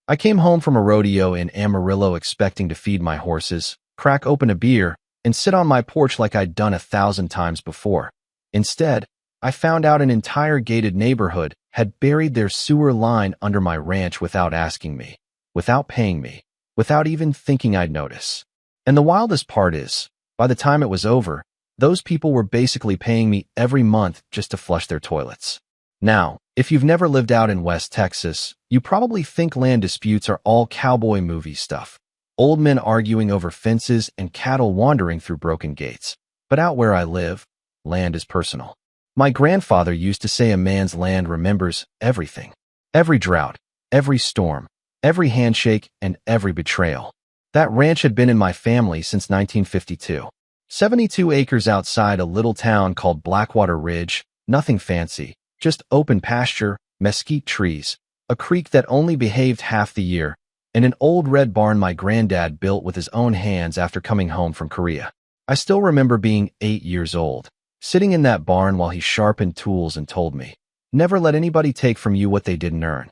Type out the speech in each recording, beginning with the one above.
I came home from a rodeo in Amarillo expecting to feed my horses, crack open a beer, and sit on my porch like I'd done 1,000 times before. Instead, I found out an entire gated neighborhood had buried their sewer line under my ranch without asking me, without paying me, without even thinking I'd notice. And the wildest part is, by the time it was over, those people were basically paying me every month just to flush their toilets. Now, if you've never lived out in West Texas, you probably think land disputes are all cowboy movie stuff. Old men arguing over fences and cattle wandering through broken gates. But out where I live, land is personal. My grandfather used to say a man's land remembers everything. Every drought, every storm, every handshake, and every betrayal. That ranch had been in my family since 1952. 72 acres outside a little town called Blackwater Ridge, nothing fancy, just open pasture, mesquite trees, a creek that only behaved half the year, and an old red barn my granddad built with his own hands after coming home from Korea. I still remember being 8 years old, sitting in that barn while he sharpened tools and told me, "Never let anybody take from you what they didn't earn."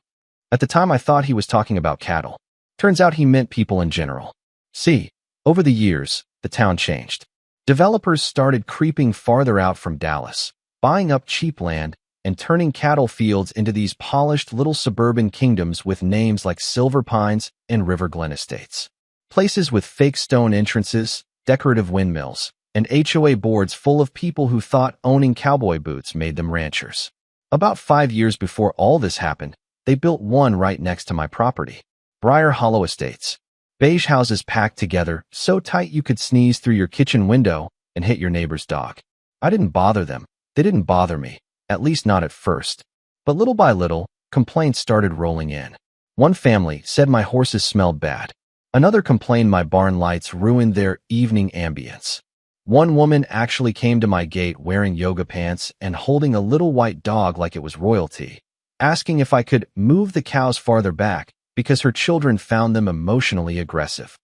At the time I thought he was talking about cattle. Turns out he meant people in general. See, over the years, the town changed. Developers started creeping farther out from Dallas, buying up cheap land, and turning cattle fields into these polished little suburban kingdoms with names like Silver Pines and River Glen Estates. Places with fake stone entrances, decorative windmills, and HOA boards full of people who thought owning cowboy boots made them ranchers. About 5 years before all this happened, they built one right next to my property. Briar Hollow Estates. Beige houses packed together, so tight you could sneeze through your kitchen window and hit your neighbor's dog. I didn't bother them. They didn't bother me, at least not at first. But little by little, complaints started rolling in. One family said my horses smelled bad. Another complained my barn lights ruined their evening ambience. One woman actually came to my gate wearing yoga pants and holding a little white dog like it was royalty, asking if I could move the cows farther back because her children found them emotionally aggressive.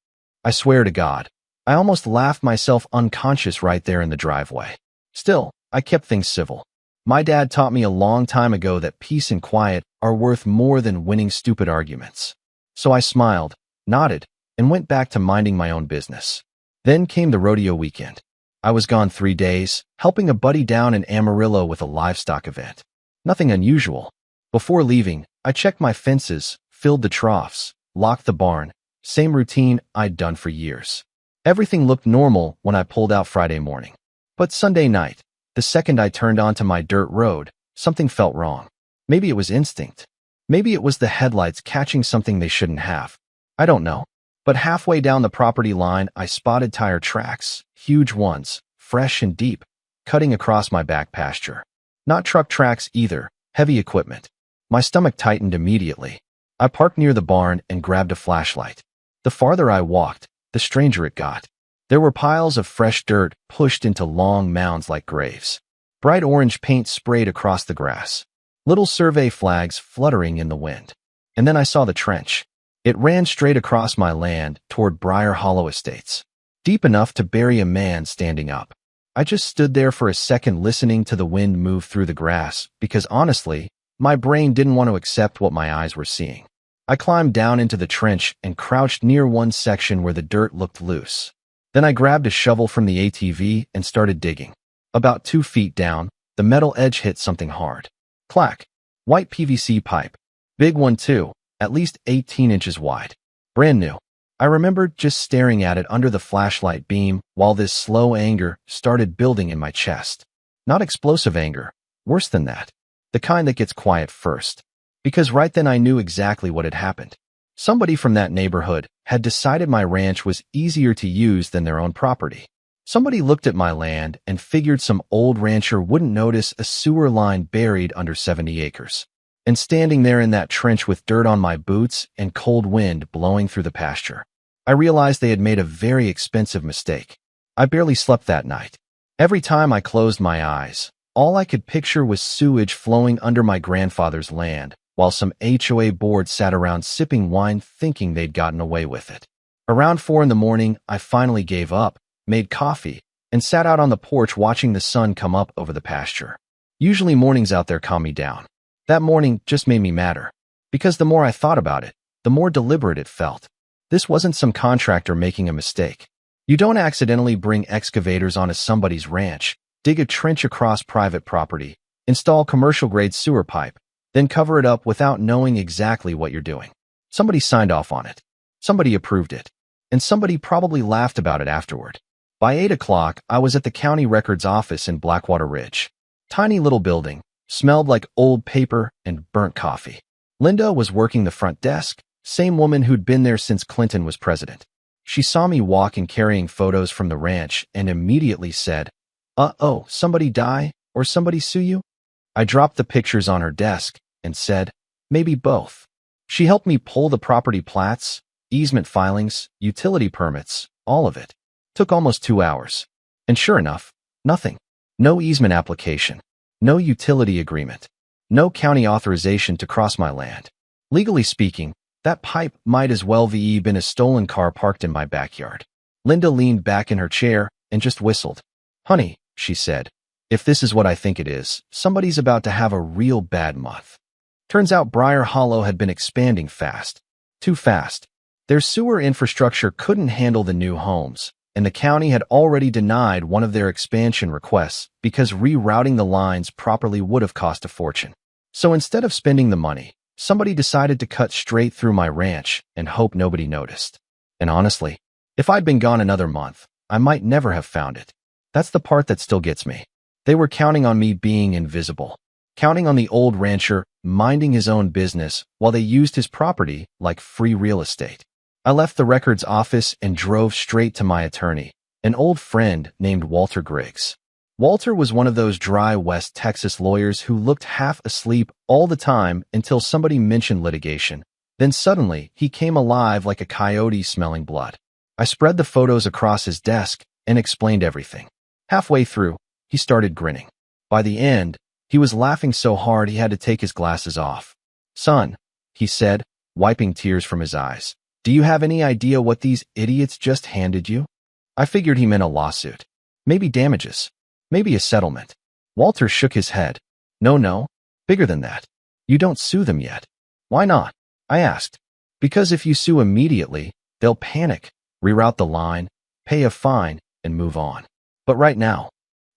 I swear to God, I almost laughed myself unconscious right there in the driveway. Still, I kept things civil. My dad taught me a long time ago that peace and quiet are worth more than winning stupid arguments. So I smiled, nodded, and went back to minding my own business. Then came the rodeo weekend. I was gone 3 days, helping a buddy down in Amarillo with a livestock event. Nothing unusual. Before leaving, I checked my fences, filled the troughs, locked the barn, same routine I'd done for years. Everything looked normal when I pulled out Friday morning. But Sunday night, the second I turned onto my dirt road, something felt wrong. Maybe it was instinct. Maybe it was the headlights catching something they shouldn't have. I don't know. But halfway down the property line, I spotted tire tracks, huge ones, fresh and deep, cutting across my back pasture. Not truck tracks either, heavy equipment. My stomach tightened immediately. I parked near the barn and grabbed a flashlight. The farther I walked, the stranger it got. There were piles of fresh dirt pushed into long mounds like graves. Bright orange paint sprayed across the grass. Little survey flags fluttering in the wind. And then I saw the trench. It ran straight across my land toward Briar Hollow Estates. Deep enough to bury a man standing up. I just stood there for a second listening to the wind move through the grass because honestly, my brain didn't want to accept what my eyes were seeing. I climbed down into the trench and crouched near one section where the dirt looked loose. Then I grabbed a shovel from the ATV and started digging. About 2 feet down, the metal edge hit something hard. Clack. White PVC pipe. Big one too, at least 18 inches wide. Brand new. I remembered just staring at it under the flashlight beam while this slow anger started building in my chest. Not explosive anger. Worse than that. The kind that gets quiet first. Because right then I knew exactly what had happened. Somebody from that neighborhood had decided my ranch was easier to use than their own property. Somebody looked at my land and figured some old rancher wouldn't notice a sewer line buried under 70 acres. And standing there in that trench with dirt on my boots and cold wind blowing through the pasture, I realized they had made a very expensive mistake. I barely slept that night. Every time I closed my eyes, all I could picture was sewage flowing under my grandfather's land, while some HOA board sat around sipping wine thinking they'd gotten away with it. Around 4 in the morning, I finally gave up, made coffee, and sat out on the porch watching the sun come up over the pasture. Usually mornings out there calm me down. That morning just made me madder, because the more I thought about it, the more deliberate it felt. This wasn't some contractor making a mistake. You don't accidentally bring excavators onto somebody's ranch, dig a trench across private property, install commercial-grade sewer pipe, then cover it up without knowing exactly what you're doing. Somebody signed off on it. Somebody approved it. And somebody probably laughed about it afterward. By 8 o'clock, I was at the county records office in Blackwater Ridge. Tiny little building, smelled like old paper and burnt coffee. Linda was working the front desk, same woman who'd been there since Clinton was president. She saw me walk in carrying photos from the ranch and immediately said, "Uh-oh, somebody die or somebody sue you?" I dropped the pictures on her desk and said, "Maybe both." She helped me pull the property plats, easement filings, utility permits, all of it. Took almost 2 hours. And sure enough, nothing. No easement application. No utility agreement. No county authorization to cross my land. Legally speaking, that pipe might as well been a stolen car parked in my backyard. Linda leaned back in her chair and just whistled. "Honey," she said, "if this is what I think it is, somebody's about to have a real bad month." Turns out Briar Hollow had been expanding fast. Too fast. Their sewer infrastructure couldn't handle the new homes, and the county had already denied one of their expansion requests because rerouting the lines properly would have cost a fortune. So instead of spending the money, somebody decided to cut straight through my ranch and hope nobody noticed. And honestly, if I'd been gone another month, I might never have found it. That's the part that still gets me. They were counting on me being invisible, counting on the old rancher minding his own business while they used his property like free real estate. I left the records office and drove straight to my attorney, an old friend named Walter Griggs. Walter was one of those dry West Texas lawyers who looked half asleep all the time until somebody mentioned litigation. Then suddenly, he came alive like a coyote smelling blood. I spread the photos across his desk and explained everything. Halfway through, he started grinning. By the end, he was laughing so hard he had to take his glasses off. "Son," he said, wiping tears from his eyes, "do you have any idea what these idiots just handed you?" I figured he meant a lawsuit. Maybe damages. Maybe a settlement. Walter shook his head. No, bigger than that. You don't sue them yet." "Why not?" I asked. "Because if you sue immediately, they'll panic, reroute the line, pay a fine, and move on. But right now,"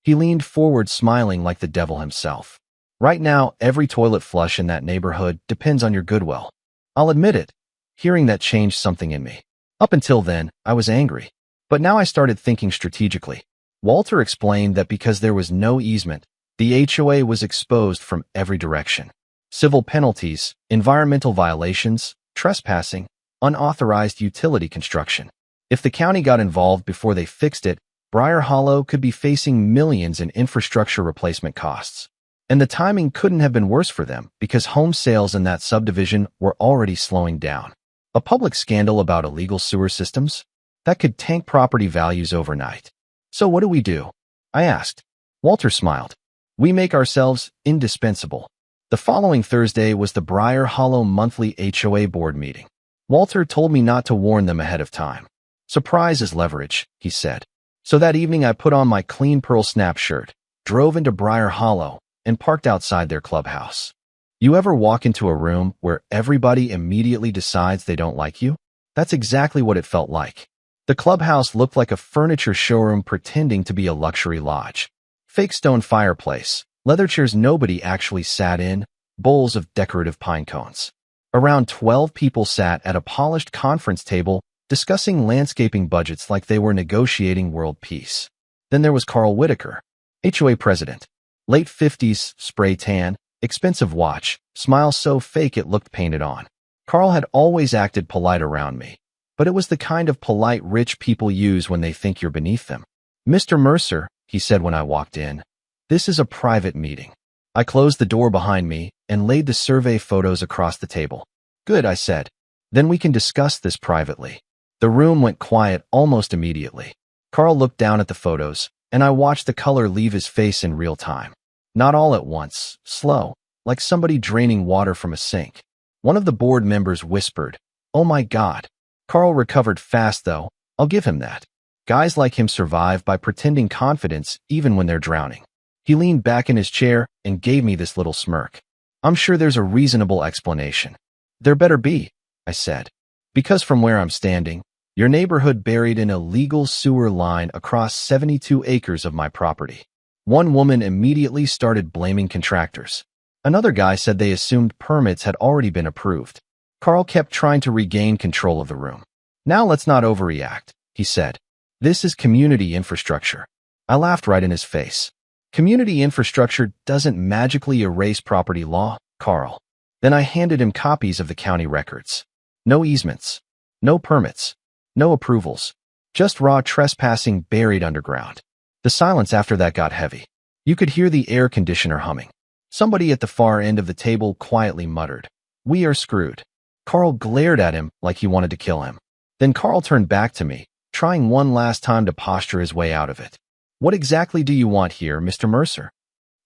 he leaned forward smiling like the devil himself, "right now, every toilet flush in that neighborhood depends on your goodwill." I'll admit it. Hearing that changed something in me. Up until then, I was angry. But now I started thinking strategically. Walter explained that because there was no easement, the HOA was exposed from every direction. Civil penalties, environmental violations, trespassing, unauthorized utility construction. If the county got involved before they fixed it, Briar Hollow could be facing millions in infrastructure replacement costs. And the timing couldn't have been worse for them because home sales in that subdivision were already slowing down. A public scandal about illegal sewer systems? That could tank property values overnight. "So what do we do?" I asked. Walter smiled. "We make ourselves indispensable." The following Thursday was the Briar Hollow monthly HOA board meeting. Walter told me not to warn them ahead of time. "Surprise is leverage," he said. So that evening I put on my clean pearl snap shirt, drove into Briar Hollow, and parked outside their clubhouse. You ever walk into a room where everybody immediately decides they don't like you? That's exactly what it felt like. The clubhouse looked like a furniture showroom pretending to be a luxury lodge. Fake stone fireplace, leather chairs nobody actually sat in, bowls of decorative pine cones. Around 12 people sat at a polished conference table discussing landscaping budgets like they were negotiating world peace. Then there was Carl Whitaker, HOA president. Late 50s, spray tan, expensive watch, smile so fake it looked painted on. Carl had always acted polite around me, but it was the kind of polite rich people use when they think you're beneath them. "Mr. Mercer," he said when I walked in, "this is a private meeting." I closed the door behind me and laid the survey photos across the table. "Good," I said. "Then we can discuss this privately." The room went quiet almost immediately. Carl looked down at the photos, and I watched the color leave his face in real time. Not all at once, slow, like somebody draining water from a sink. One of the board members whispered, "Oh my God." Carl recovered fast though, I'll give him that. Guys like him survive by pretending confidence even when they're drowning. He leaned back in his chair and gave me this little smirk. "I'm sure there's a reasonable explanation." "There better be." I said. Because from where I'm standing, your neighborhood buried an illegal sewer line across 72 acres of my property. One woman immediately started blaming contractors. Another guy said they assumed permits had already been approved. Carl kept trying to regain control of the room. Now let's not overreact, he said. This is community infrastructure. I laughed right in his face. Community infrastructure doesn't magically erase property law, Carl. Then I handed him copies of the county records. No easements, no permits, no approvals, just raw trespassing buried underground. The silence after that got heavy. You could hear the air conditioner humming. Somebody at the far end of the table quietly muttered, "We are screwed." Carl glared at him like he wanted to kill him. Then Carl turned back to me, trying one last time to posture his way out of it. "What exactly do you want here, Mr. Mercer?"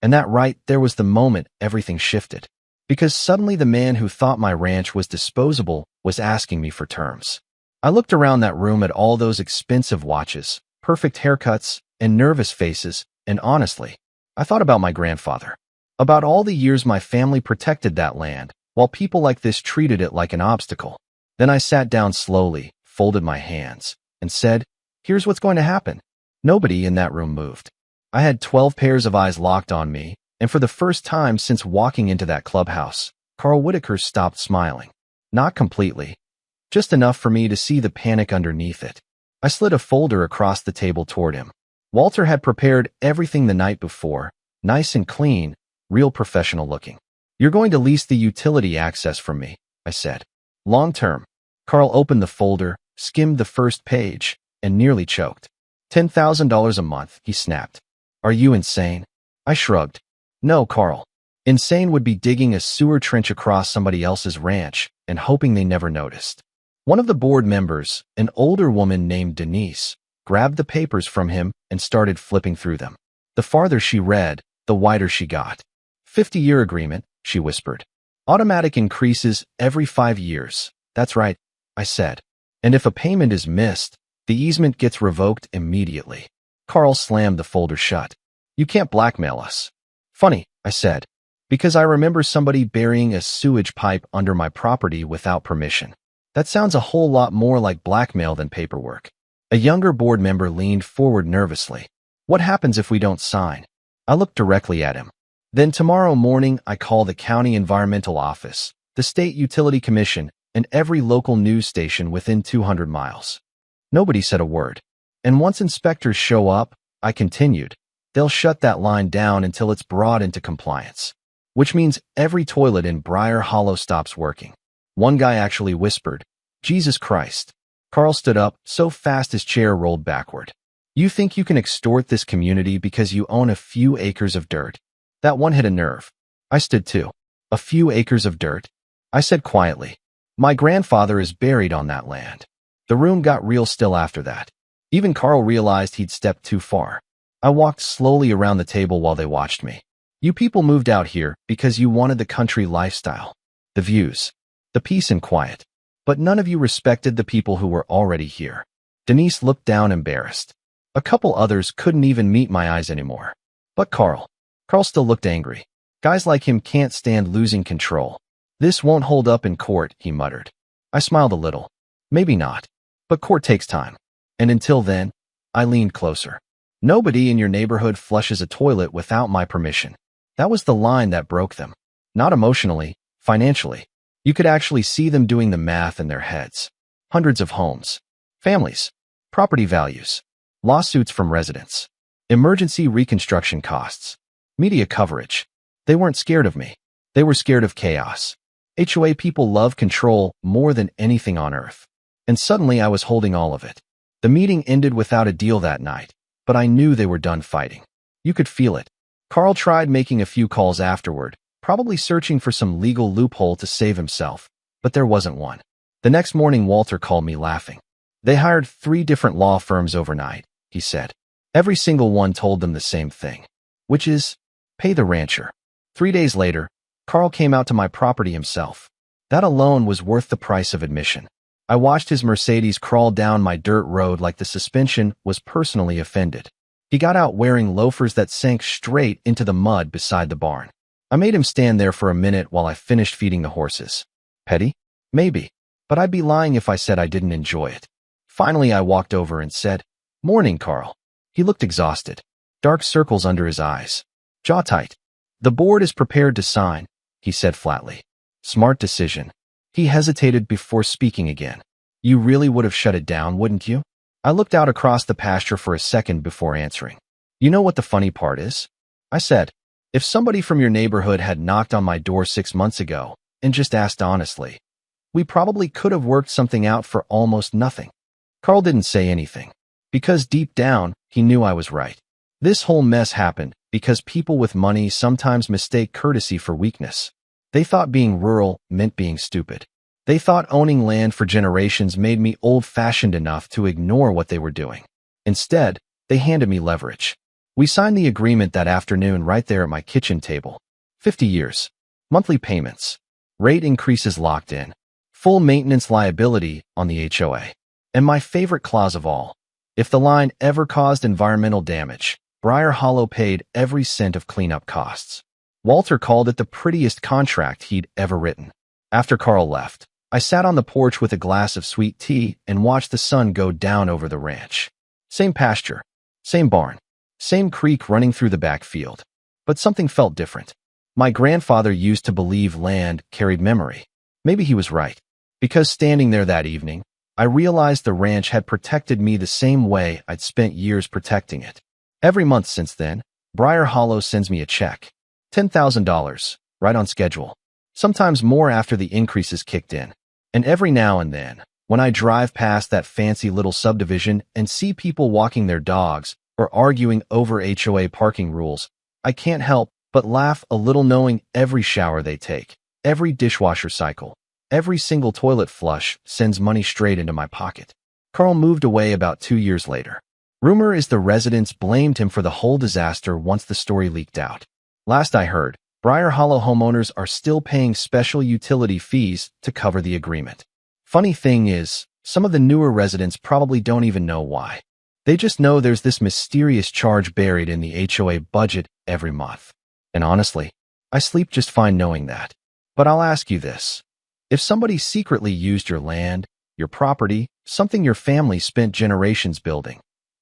And that right there was the moment everything shifted. Because suddenly the man who thought my ranch was disposable was asking me for terms. I looked around that room at all those expensive watches, perfect haircuts, and nervous faces, and honestly, I thought about my grandfather. About all the years my family protected that land, while people like this treated it like an obstacle. Then I sat down slowly, folded my hands, and said, "Here's what's going to happen." Nobody in that room moved. I had 12 pairs of eyes locked on me, and for the first time since walking into that clubhouse, Carl Whitaker stopped smiling. Not completely, just enough for me to see the panic underneath it. I slid a folder across the table toward him. Walter had prepared everything the night before, nice and clean, real professional looking. "You're going to lease the utility access from me," I said. "Long term." Carl opened the folder, skimmed the first page, and nearly choked. $10,000 a month, he snapped. "Are you insane?" I shrugged. "No, Carl. Insane would be digging a sewer trench across somebody else's ranch and hoping they never noticed." One of the board members, an older woman named Denise, grabbed the papers from him and started flipping through them. The farther she read, the wider she got. 50-year agreement, she whispered. "Automatic increases every 5 years. That's right," I said. "And if a payment is missed, the easement gets revoked immediately." Carl slammed the folder shut. "You can't blackmail us." "Funny," I said, "because I remember somebody burying a sewage pipe under my property without permission. That sounds a whole lot more like blackmail than paperwork." A younger board member leaned forward nervously. "What happens if we don't sign?" I looked directly at him. "Then tomorrow morning I call the county environmental office, the state utility commission, and every local news station within 200 miles. Nobody said a word. "And once inspectors show up," I continued, "they'll shut that line down until it's brought into compliance. Which means every toilet in Briar Hollow stops working." One guy actually whispered, "Jesus Christ." Carl stood up so fast his chair rolled backward. "You think you can extort this community because you own a few acres of dirt?" That one hit a nerve. I stood too. "A few acres of dirt?" I said quietly. "My grandfather is buried on that land." The room got real still after that. Even Carl realized he'd stepped too far. I walked slowly around the table while they watched me. "You people moved out here because you wanted the country lifestyle, the views, the peace and quiet. But none of you respected the people who were already here." Denise looked down embarrassed. A couple others couldn't even meet my eyes anymore. But Carl still looked angry. "Guys like him can't stand losing control. This won't hold up in court," he muttered. I smiled a little. "Maybe not. But court takes time. And until then," I leaned closer. "Nobody in your neighborhood flushes a toilet without my permission." That was the line that broke them. Not emotionally, financially. You could actually see them doing the math in their heads. Hundreds of homes, families, property values, lawsuits from residents, emergency reconstruction costs, media coverage. They weren't scared of me. They were scared of chaos. HOA people love control more than anything on earth. And suddenly I was holding all of it. The meeting ended without a deal that night, but I knew they were done fighting. You could feel it. Carl tried making a few calls afterward, probably searching for some legal loophole to save himself, but there wasn't one. The next morning Walter called me laughing. "They hired 3 different law firms overnight," he said. "Every single one told them the same thing, which is, pay the rancher." 3 days later, Carl came out to my property himself. That alone was worth the price of admission. I watched his Mercedes crawl down my dirt road like the suspension was personally offended. He got out wearing loafers that sank straight into the mud beside the barn. I made him stand there for a minute while I finished feeding the horses. Petty? Maybe. but I'd be lying if I said I didn't enjoy it. Finally, I walked over and said, "Morning, Carl." He looked exhausted, dark circles under his eyes, jaw tight. "The board is prepared to sign," he said flatly. "Smart decision." He hesitated before speaking again. "You really would have shut it down, wouldn't you?" I looked out across the pasture for a second before answering. "You know what the funny part is?" I said. "If somebody from your neighborhood had knocked on my door 6 months ago and just asked honestly, we probably could have worked something out for almost nothing." Carl didn't say anything, because deep down, he knew I was right. This whole mess happened because people with money sometimes mistake courtesy for weakness. They thought being rural meant being stupid. They thought owning land for generations made me old-fashioned enough to ignore what they were doing. Instead, they handed me leverage. We signed the agreement that afternoon right there at my kitchen table. 50 years. Monthly payments. Rate increases locked in. Full maintenance liability on the HOA. And my favorite clause of all, if the line ever caused environmental damage, Briar Hollow paid every cent of cleanup costs. Walter called it the prettiest contract he'd ever written. After Carl left, I sat on the porch with a glass of sweet tea and watched the sun go down over the ranch. Same pasture, same barn, same creek running through the backfield. But something felt different. My grandfather used to believe land carried memory. Maybe he was right. Because standing there that evening, I realized the ranch had protected me the same way I'd spent years protecting it. Every month since then, Briar Hollow sends me a check. $10,000, right on schedule. Sometimes more after the increases kicked in. And every now and then, when I drive past that fancy little subdivision and see people walking their dogs or arguing over HOA parking rules, I can't help but laugh a little knowing every shower they take, every dishwasher cycle, every single toilet flush sends money straight into my pocket. Carl moved away about 2 years later. Rumor is the residents blamed him for the whole disaster once the story leaked out. Last I heard, Briar Hollow homeowners are still paying special utility fees to cover the agreement. Funny thing is, some of the newer residents probably don't even know why. They just know there's this mysterious charge buried in the HOA budget every month. And honestly, I sleep just fine knowing that. But I'll ask you this. If somebody secretly used your land, your property, something your family spent generations building,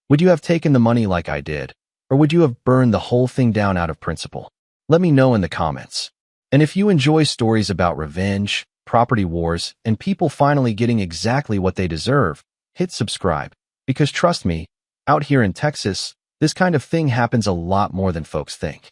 would you have taken the money like I did? Or would you have burned the whole thing down out of principle? Let me know in the comments. And if you enjoy stories about revenge, property wars, and people finally getting exactly what they deserve, hit subscribe. Because trust me, out here in Texas, this kind of thing happens a lot more than folks think.